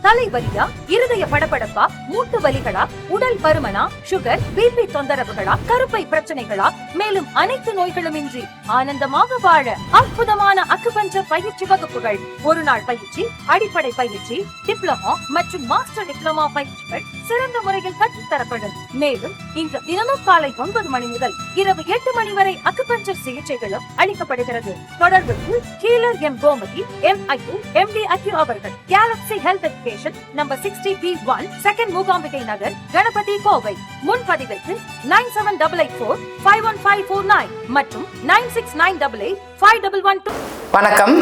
தலைவலியா, இருதய படபடப்பா, மூட்டு வலிகளா, உடல் பருமனா, சுகர், பிபி தொந்தரவுகளா, கருப்பை பிரச்சனைகளா, மேலும் அனைத்து நோய்களும் இன்றி ஆனந்தமாக வாழ அற்புதமான அக்குபஞ்சர் பயிற்சி வகுப்புகள். ஒரு நாள் பயிற்சி, அடிப்படை பயிற்சி, டிப்ளமோ மற்றும் மாஸ்டர் டிப்ளமோ பயிற்சிகள் சிறந்த முறையில் கற்றுத்தரப்படும். மேலும் இங்கு தினமும் காலை 9 மணி முதல் இரவு 8 மணி வரை அக்குபஞ்சர் சிகிச்சைகளும் அளிக்கப்படுகிறது. தொடர்புக்கு healer M Gomathi, MIU, MD அக்யூ அவர்கள். Galaxy health education, number 60B1, second Mookambigai Nagar, Ganapathy, Kovai. முன்பதிவிற்கு 9788451549 மற்றும் 9698851112. வணக்கம்.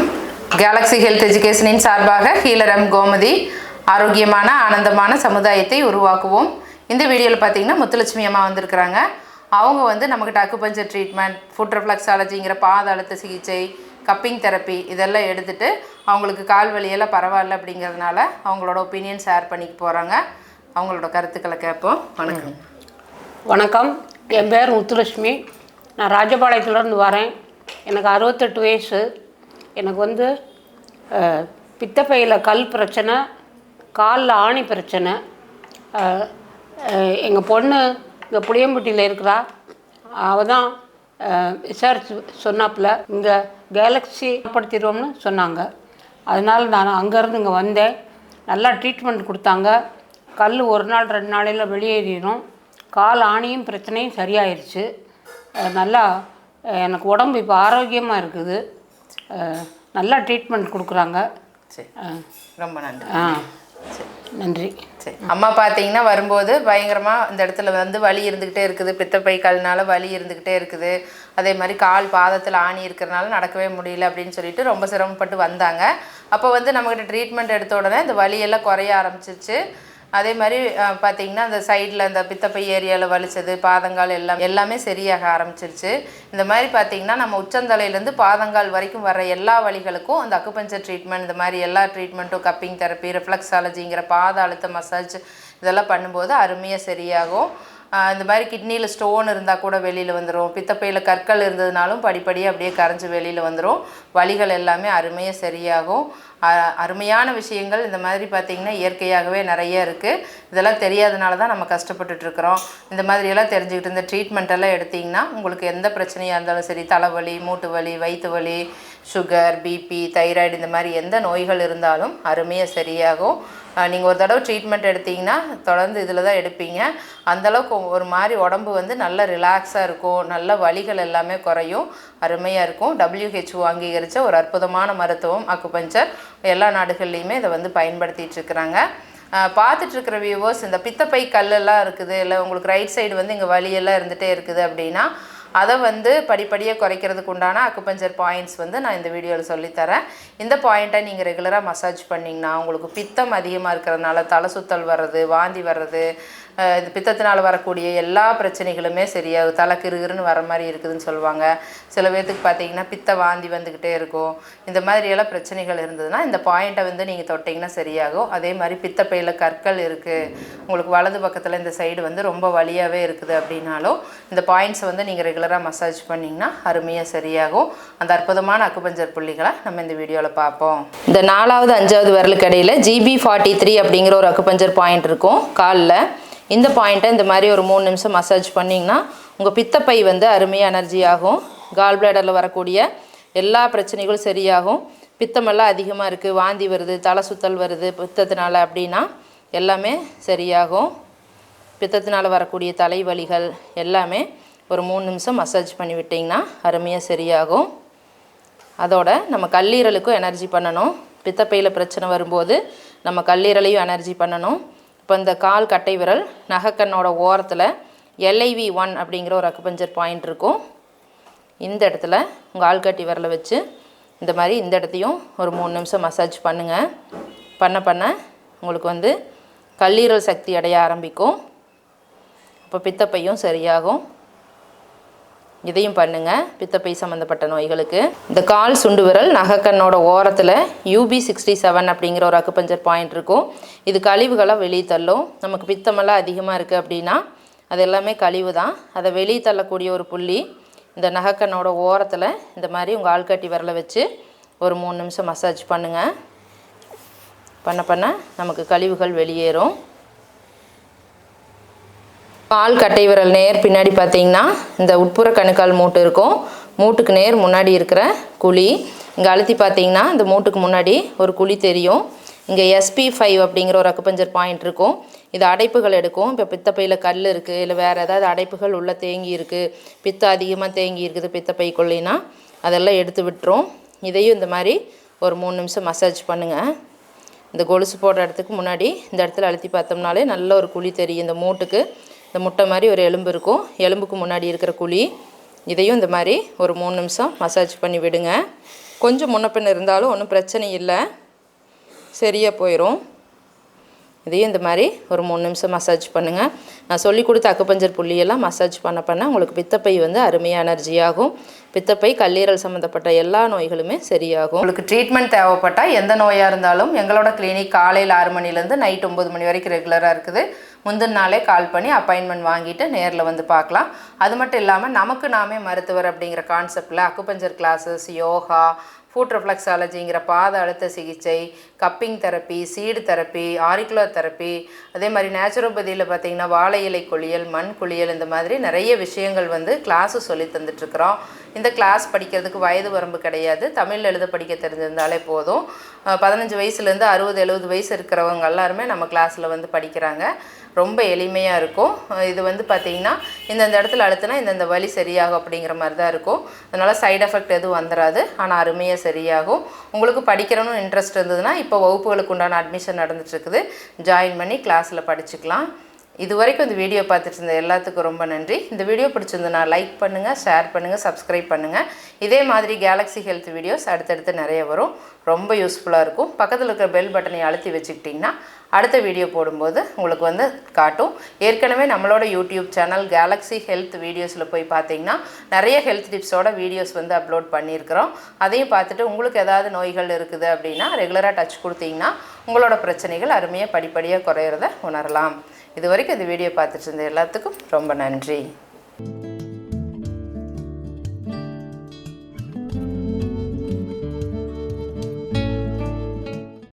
கேலக்ஸி ஹெல்த் எஜுகேஷனின் சார்பாக ஹீலர் எம் கோமதி. ஆரோக்கியமான ஆனந்தமான சமுதாயத்தை உருவாக்குவோம். இந்த வீடியோவில் பார்த்தீங்கன்னா முத்துலட்சுமி அம்மா வந்திருக்கிறாங்க. அவங்க நம்மக்கிட்ட அக்குபஞ்சர் ட்ரீட்மெண்ட், ஃபுட் ரிஃப்ளெக்ஸாலஜிங்கிற பாத அழுத்த சிகிச்சை, கப்பிங் தெரப்பி இதெல்லாம் எடுத்துகிட்டு அவங்களுக்கு கால் வலியெல்லாம் பரவாயில்ல அப்படிங்கிறதுனால அவங்களோட ஒப்பீனியன் ஷேர் பண்ணிக்க போகிறாங்க. அவங்களோட கருத்துக்களை கேட்போம். வணக்கம். வணக்கம். என் பேர் முத்துலட்சுமி. நான் ராஜபாளையத்துலேருந்து வரேன். எனக்கு 68 வயசு. எனக்கு பித்தப்பையில் கல் பிரச்சனை, காலில் ஆணி பிரச்சனை. எங்கள் பொண்ணு இங்கே புளியம்பட்டியில் இருக்கிறா. அவள் தான் விசாரிச்சு சொன்னாப்புல இங்கே கேலக்ஸி ஏற்படுத்திடுவோம்னு சொன்னாங்க. அதனால் நான் அங்கேருந்து இங்கே வந்தேன். நல்லா ட்ரீட்மெண்ட் கொடுத்தாங்க. கல் ஒரு நாள் 2 நாளையில் வெளியேறிடும். கால் ஆணியும் பிரச்சனையும் சரியாயிருச்சு. நல்லா எனக்கு உடம்பு இப்போ ஆரோக்கியமாக இருக்குது. நல்லா ட்ரீட்மெண்ட் கொடுக்குறாங்க. சரி, ரொம்ப நன்றி. நன்றி. சரி, அம்மா பார்த்தீங்கன்னா வரும்போது பயங்கரமாக இந்த இடத்துல வலி இருந்துக்கிட்டே இருக்குது. பித்தப்பை கல்னால வலி இருந்துக்கிட்டே இருக்குது. அதே மாதிரி கால் பாதத்தில் ஆணி இருக்கிறனால நடக்கவே முடியல அப்படின்னு சொல்லிட்டு ரொம்ப சிரமப்பட்டு வந்தாங்க. அப்போ நம்மக்கிட்ட ட்ரீட்மெண்ட் எடுத்த உடனே இந்த வலியெல்லாம் குறைய ஆரம்பிச்சிச்சு. அதே மாதிரி பார்த்திங்கன்னா அந்த சைடில் அந்த பித்தப்பை ஏரியாவில் வலிச்சது, பாதங்கால் எல்லாமே சரியாக ஆரம்பிச்சிருச்சு. இந்த மாதிரி பார்த்திங்கன்னா நம்ம உச்சந்தலையிலேருந்து பாதங்கால் வரைக்கும் வர எல்லா வலிகளுக்கும் அந்த அக்குபஞ்சர் ட்ரீட்மெண்ட், இந்த மாதிரி எல்லா ட்ரீட்மெண்ட்டும், கப்பிங் தெரப்பி, ரிஃப்ளெக்ஸாலஜிங்கிற பாத அழுத்த மசாஜ் இதெல்லாம் பண்ணும்போது அருமையாக சரியாகும். இந்த மாதிரி கிட்னியில் ஸ்டோன் இருந்தால் கூட வெளியில் வந்துடும். பித்தப்பையில் கற்கள் இருந்ததுனாலும் படிப்படியாக அப்படியே கரைஞ்சி வெளியில் வந்துடும். வலிகள் எல்லாமே அருமையாக சரியாகும். அருமையான விஷயங்கள் இந்த மாதிரி பார்த்திங்கன்னா இயற்கையாகவே நிறைய இருக்குது. இதெல்லாம் தெரியாதனால தான் நம்ம கஷ்டப்பட்டுட்ருக்குறோம். இந்த மாதிரியெல்லாம் தெரிஞ்சுக்கிட்டு இந்த ட்ரீட்மெண்ட்டெல்லாம் எடுத்திங்கன்னா உங்களுக்கு எந்த பிரச்சனையாக இருந்தாலும் சரி, தலைவலி, மூட்டு வலி, வயிற்று வலி, சுகர், பிபி, தைராய்டு இந்த மாதிரி எந்த நோய்கள் இருந்தாலும் அருமையாக சரியாகும். நீங்கள் ஒரு தடவை ட்ரீட்மெண்ட் எடுத்திங்கன்னா தொடர்ந்து இதில் தான் எடுப்பீங்க. அந்தளவுக்கு ஒரு மாதிரி உடம்பு நல்ல ரிலாக்ஸாக இருக்கும். நல்ல வலிகள் எல்லாமே குறையும். அருமையாக இருக்கும். WHO அங்கீகரித்த ஒரு அற்புதமான மருத்துவம் அக்குபஞ்சர். எல்லா நாடுகள்லையுமே இதை பயன்படுத்திகிட்டு இருக்கிறாங்க. பார்த்துட்ருக்கிற வியூவர்ஸ், இந்த பித்தப்பை கல்லெல்லாம் இருக்குது, இல்லை உங்களுக்கு ரைட் சைடு இங்கே வலியெல்லாம் இருந்துகிட்டே இருக்குது அப்படின்னா அதை படிப்படியாக குறைக்கிறதுக்கு உண்டான அக்குபஞ்சர் பாயிண்ட்ஸ் நான் இந்த வீடியோவில் சொல்லித்தரேன். இந்த பாயிண்ட்டை நீங்கள் ரெகுலராக மசாஜ் பண்ணிங்கன்னா உங்களுக்கு பித்தம் அதிகமாக இருக்கிறதுனால தலை சுத்தல் வர்றது, வாந்தி வர்றது, இது பித்தத்தினால் வரக்கூடிய எல்லா பிரச்சனைகளுமே சரியாகும். தலை கிருகிருன்னு வர மாதிரி இருக்குதுன்னு சொல்லுவாங்க. சில பேர்த்துக்கு பார்த்தீங்கன்னா பித்த வாந்தி வந்துக்கிட்டே இருக்கும். இந்த மாதிரியெல்லாம் பிரச்சனைகள் இருந்ததுன்னா இந்த பாயிண்ட்டை நீங்கள் தொட்டிங்கன்னா சரியாகும். அதே மாதிரி பித்தப்பையில் கற்கள் இருக்குது, உங்களுக்கு வலது பக்கத்தில் இந்த சைடு ரொம்ப வலியாகவே இருக்குது அப்படின்னாலும் இந்த பாயிண்ட்ஸை நீங்கள் ரெகுலராக மசாஜ் பண்ணிங்கன்னா அருமையாக சரியாகும். அந்த அற்புதமான அக்குபஞ்சர் புள்ளிகளை நம்ம இந்த வீடியோவில் பார்ப்போம். இந்த 4வது 5வது விரலுக்கு இடையில் GB43 அப்படிங்கிற ஒரு அக்குபஞ்சர் பாயிண்ட் இருக்கும் காலில். இந்த பாயிண்ட்டை இந்த மாதிரி ஒரு 3 நிமிஷம் மசாஜ் பண்ணிங்கன்னா உங்கள் பித்தப்பை அருமையாக எனர்ஜி ஆகும். கால் பிளேடரில் வரக்கூடிய எல்லா பிரச்சனைகளும் சரியாகும். பித்தமெல்லாம் அதிகமாக இருக்குது, வாந்தி வருது, தலை சுத்தல் வருது பித்தத்தினால் அப்படின்னா எல்லாமே சரியாகும். பித்தத்தினால் வரக்கூடிய தலைவலிகள் எல்லாமே ஒரு 3 நிமிஷம் மசாஜ் பண்ணி விட்டிங்கன்னா அருமையாக சரியாகும். அதோட நம்ம கல்லீரலுக்கும் எனர்ஜி பண்ணணும். பித்தப்பையில் பிரச்சனை வரும்போது நம்ம கல்லீரலையும் எனர்ஜி பண்ணணும். இப்போ இந்த கால் கட்டை விரல் நகக்கண்ணோட ஓரத்தில் LIV1 அப்படிங்கிற ஒரு அக்குபஞ்சர் பாயிண்ட் இருக்கும். இந்த இடத்துல உங்கள் ஆள்காட்டி விரலை வச்சு இந்த மாதிரி இந்த இடத்தையும் ஒரு 3 நிமிஷம் மசாஜ் பண்ணுங்கள். பண்ண உங்களுக்கு கல்லீரல் சக்தி அடைய ஆரம்பிக்கும். அப்போ பித்தப்பையும் சரியாகும். இதையும் பண்ணுங்கள் பித்தப்பை சம்மந்தப்பட்ட நோய்களுக்கு. இந்த கால் சுண்டு விரல் நகக்கண்ணோட ஓரத்தில் UB67 அப்படிங்கிற ஒரு அக்குபஞ்சர் பாயிண்ட் இருக்கும். இது கழிவுகளை வெளியே தள்ளும். நமக்கு பித்தமெல்லாம் அதிகமாக இருக்குது அப்படின்னா அது எல்லாமே கழிவு தான். அதை வெளியே தள்ளக்கூடிய ஒரு புள்ளி இந்த நகக்கண்ணோட ஓரத்தில் இந்த மாதிரி உங்கள் ஆள்காட்டி விரலை வச்சு ஒரு 3 நிமிஷம் மசாஜ் பண்ணுங்கள். பண்ண பண்ண நமக்கு கழிவுகள் வெளியேறும். கால் கட்டை விரல் நேர் பின்னாடி பார்த்தீங்கன்னா இந்த உட்புற கணுக்கால் மூட்டு இருக்கும். மூட்டுக்கு நேர் முன்னாடி இருக்கிற குழி. இங்கே அழுத்தி பார்த்தீங்கன்னா இந்த மூட்டுக்கு முன்னாடி ஒரு குழி தெரியும். இங்கே SP5 அப்படிங்கிற ஒரு அக்குபஞ்சர் பாயிண்ட் இருக்கும். இது அடைப்புகள் எடுக்கும். இப்போ பித்தப்பையில் கல் இருக்குது, இல்லை வேறு ஏதாவது அடைப்புகள் உள்ளே தேங்கி இருக்குது, பித்தம் அதிகமாக தேங்கி இருக்குது பித்தப்பைக்குள்ளேனா அதெல்லாம் எடுத்து விட்டுரும். இதையும் இந்த மாதிரி ஒரு 3 நிமிஷம் மசாஜ் பண்ணுங்கள். இந்த கொலுசு போடுற இடத்துக்கு முன்னாடி இந்த இடத்துல அழுத்தி பார்த்தோம்னாலே நல்ல ஒரு குழி தெரியும். இந்த மூட்டுக்கு இந்த முட்டை மாதிரி ஒரு எலும்பு இருக்கும், எலும்புக்கு முன்னாடி இருக்கிற குழி. இதையும் இந்த மாதிரி ஒரு 3 நிமிஷம் மசாஜ் பண்ணி விடுங்க. கொஞ்சம் முன்னப்பின் இருந்தாலும் ஒன்றும் பிரச்சனை இல்லை, சரியாக போயிடும். இதையும் இந்த மாதிரி ஒரு 3 நிமிஷம் மசாஜ் பண்ணுங்கள். நான் சொல்லி கொடுத்த அக்குபஞ்சர் புள்ளியெல்லாம் மசாஜ் பண்ண உங்களுக்கு பித்தப்பை வந்து அருமையாக எனர்ஜியாகும். பித்தப்பை கல்லீரல் சம்மந்தப்பட்ட எல்லா நோய்களுமே சரியாகும். உங்களுக்கு ட்ரீட்மெண்ட் தேவைப்பட்டால் எந்த நோயாக இருந்தாலும் எங்களோட கிளினிக் காலையில் 6 மணிலேருந்து நைட் 9 மணி வரைக்கும் ரெகுலராக இருக்குது. முந்தின நாளே கால் பண்ணி அப்பாயின்மெண்ட் வாங்கிட்டு நேரில் வந்து பார்க்கலாம். அது மட்டும் இல்லாமல் நமக்கு நாமே மருத்துவர் அப்படிங்கிற கான்செப்டில் அக்குபஞ்சர் கிளாஸஸ், யோகா, ஃபுட் ரிஃப்ளெக்ஸாலஜிங்கிற பாத அழுத்த சிகிச்சை, cupping therapy, seed therapy, auricular therapy, அதே மாதிரி நேச்சுரோபதியில் பார்த்திங்கன்னா வாழை இலை குளியல், மண் குளியல், இந்த மாதிரி நிறைய விஷயங்கள் வந்து கிளாஸு சொல்லி தந்துட்டுருக்குறோம். இந்த கிளாஸ் படிக்கிறதுக்கு வயது வரம்பு கிடையாது. தமிழ் எழுத படிக்க தெரிஞ்சிருந்தாலே போதும். 15 வயசுலேருந்து 60-70 வயசு இருக்கிறவங்க எல்லாருமே நம்ம கிளாஸில் வந்து படிக்கிறாங்க. ரொம்ப எளிமையாக இருக்கும். இது வந்து பார்த்திங்கன்னா இந்தந்த இடத்துல அழுத்தினா இந்தந்த வலி சரியாகும் அப்படிங்கிற மாதிரி தான் இருக்கும். அதனால் சைடு எஃபெக்ட் எதுவும் வந்துடாது, ஆனால் அருமையாக சரியாகும். உங்களுக்கு படிக்கிறணும்னு இன்ட்ரெஸ்ட் இருந்ததுன்னா இப்போ வகுப்புகளுக்கு உண்டான அட்மிஷன் நடந்துட்டுருக்குது. ஜாயின் பண்ணி கிளாஸில் படிச்சுக்கலாம். இது வரைக்கும் இந்த வீடியோ பார்த்துட்டு இருந்த எல்லாத்துக்கும் ரொம்ப நன்றி. இந்த வீடியோ பிடிச்சிருந்ததுன்னா லைக் பண்ணுங்கள், ஷேர் பண்ணுங்கள், சப்ஸ்கிரைப் பண்ணுங்கள். இதே மாதிரி கேலக்ஸி ஹெல்த் வீடியோஸ் அடுத்தடுத்து நிறைய வரும். ரொம்ப யூஸ்ஃபுல்லாக இருக்கும். பக்கத்தில் இருக்கிற பெல் பட்டனை அழுத்தி வச்சுக்கிட்டிங்கன்னா அடுத்த வீடியோ போடும்போது உங்களுக்கு வந்து காட்டும். ஏற்கனவே நம்மளோட யூடியூப் சேனல் கேலக்ஸி ஹெல்த் வீடியோஸில் போய் பார்த்தீங்கன்னா நிறைய ஹெல்த் டிப்ஸோட வீடியோஸ் வந்து அப்லோட் பண்ணியிருக்கிறோம். அதையும் பார்த்துட்டு உங்களுக்கு ஏதாவது நோய்கள் இருக்குது அப்படின்னா ரெகுலராக டச் கொடுத்தீங்கன்னா உங்களோட பிரச்சனைகள் அருமையாக படிப்படியாக குறையிறத உணரலாம். இது வரைக்கும் இந்த வீடியோ பார்த்துட்டு இருந்த எல்லாத்துக்கும் ரொம்ப நன்றி.